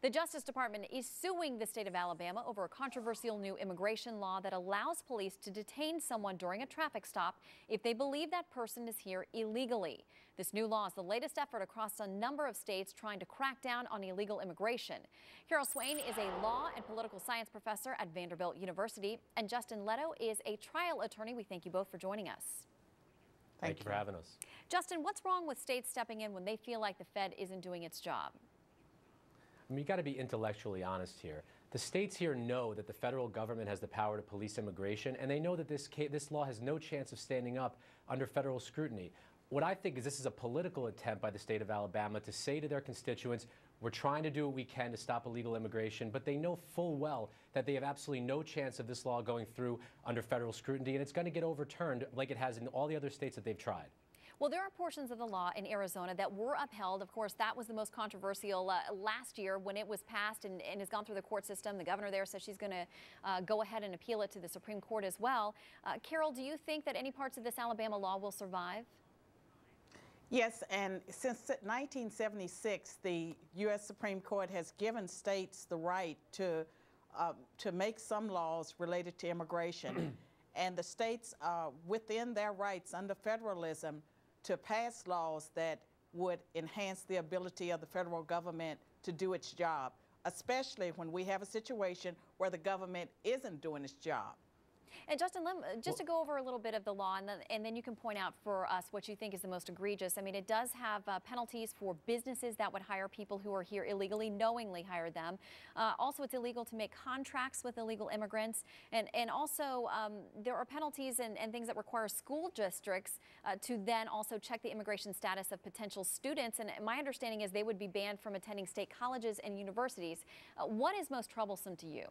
The Justice Department is suing the state of Alabama over a controversial new immigration law that allows police to detain someone during a traffic stop if they believe that person is here illegally. This new law is the latest effort across a number of states trying to crack down on illegal immigration. Swain is a law and political science professor at Vanderbilt University, and Justin Leto is a trial attorney. We thank you both for joining us. Thank you for having us. Justin, what's wrong with states stepping in when they feel like the Fed isn't doing its job? I mean, you got to be intellectually honest here. The states here know that the federal government has the power to police immigration, and they know that this law has no chance of standing up under federal scrutiny. What I think is this is a political attempt by the state of Alabama to say to their constituents, we're trying to do what we can to stop illegal immigration, but they know full well that they have absolutely no chance of this law going through under federal scrutiny, and it's going to get overturned like it has in all the other states that they've tried. Well, there are portions of the law in Arizona that were upheld. Of course, that was the most controversial last year when it was passed and has gone through the court system. The governor there says she's going to go ahead and appeal it to the Supreme Court as well. Carol, do you think that any parts of this Alabama law will survive? Yes, and since 1976, the U.S. Supreme Court has given states the right to make some laws related to immigration. And the states are within their rights under federalism to pass laws that would enhance the ability of the federal government to do its job, especially when we have a situation where the government isn't doing its job. And Justin, just to go over a little bit of the law, and then you can point out for us what you think is the most egregious. I mean, it does have penalties for businesses that would hire people who are here illegally, knowingly hire them. Also, it's illegal to make contracts with illegal immigrants. And also, there are penalties and things that require school districts to then also check the immigration status of potential students. And my understanding is they would be banned from attending state colleges and universities. What is most troublesome to you?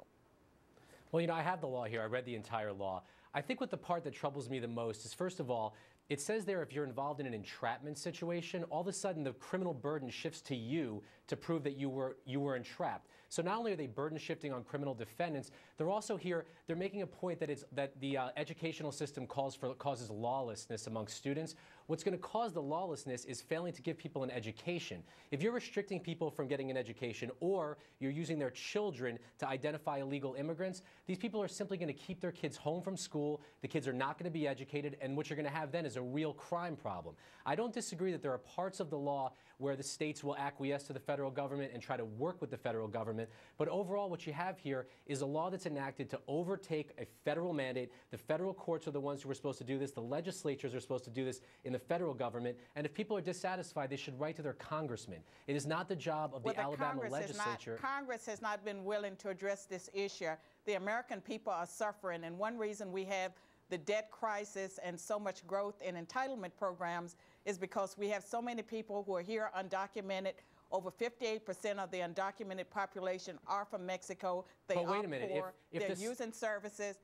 Well, you know, I have the law here. I read the entire law. I think what the part that troubles me the most is, first of all, it says there if you're involved in an entrapment situation, all of a sudden the criminal burden shifts to you to prove that you were entrapped. So not only are they burden shifting on criminal defendants, they're also here, they're making a point that the educational system causes lawlessness among students. What's going to cause the lawlessness is failing to give people an education. If you're restricting people from getting an education, or you're using their children to identify illegal immigrants, these people are simply going to keep their kids home from school. The kids are not going to be educated, and what you're going to have then is a real crime problem. I don't disagree that there are parts of the law where the states will acquiesce to the federal government and try to work with the federal government, but overall what you have here is a law that's enacted to overtake a federal mandate. The federal courts are the ones who are supposed to do this. The legislatures are supposed to do this in the federal government, and if people are dissatisfied, they should write to their congressman. It is not the job of the Alabama legislature. Congress has not been willing to address this issue. The American people are suffering, and one reason we have the debt crisis and so much growth in entitlement programs is because we have so many people who are here undocumented. Over 58% of the undocumented population are from Mexico. They are poor. They're using services.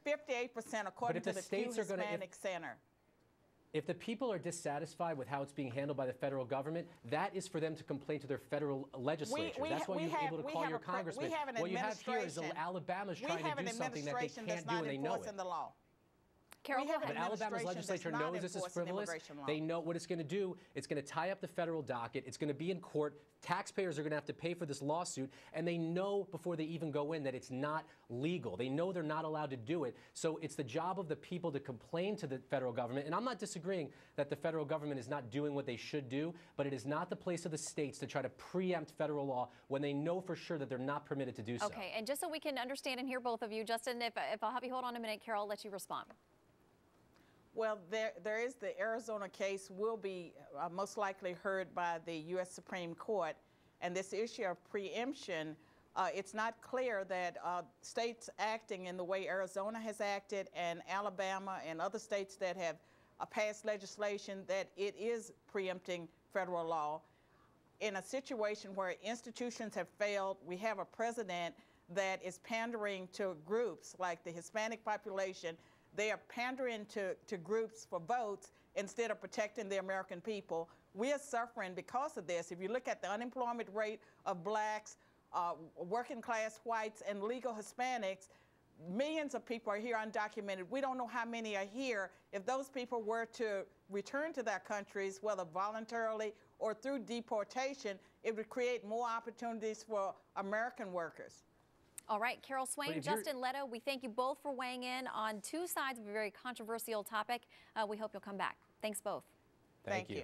58% according to the Pew Hispanic Center. If the people are dissatisfied with how it's being handled by the federal government, that is for them to complain to their federal legislature. That's why you're able to call your congressman. What you have here is Alabama's trying to do something that they can't do, and they know it. Carol, but Alabama's legislature knows this is frivolous. They know what it's going to do. It's going to tie up the federal docket. It's going to be in court. Taxpayers are going to have to pay for this lawsuit, and they know before they even go in that it's not legal. They know they're not allowed to do it. So it's the job of the people to complain to the federal government. And I'm not disagreeing that the federal government is not doing what they should do, but it is not the place of the states to try to preempt federal law when they know for sure that they're not permitted to do so. Okay, and just so we can understand and hear both of you, Justin, if I'll have you hold on a minute, Carol, I'll let you respond. Well, there is the Arizona case will be most likely heard by the U.S. Supreme Court. And this issue of preemption, it's not clear that states acting in the way Arizona has acted and Alabama and other states that have passed legislation that it is preempting federal law. In a situation where institutions have failed, we have a president that is pandering to groups like the Hispanic population. They are pandering to groups for votes instead of protecting the American people. We are suffering because of this. If you look at the unemployment rate of blacks, working class whites, and legal Hispanics, millions of people are here undocumented. We don't know how many are here. If those people were to return to their countries, whether voluntarily or through deportation, it would create more opportunities for American workers. All right, Carol Swain, But if Justin Leto, we thank you both for weighing in on two sides of a very controversial topic. We hope you'll come back. Thanks both. Thank you.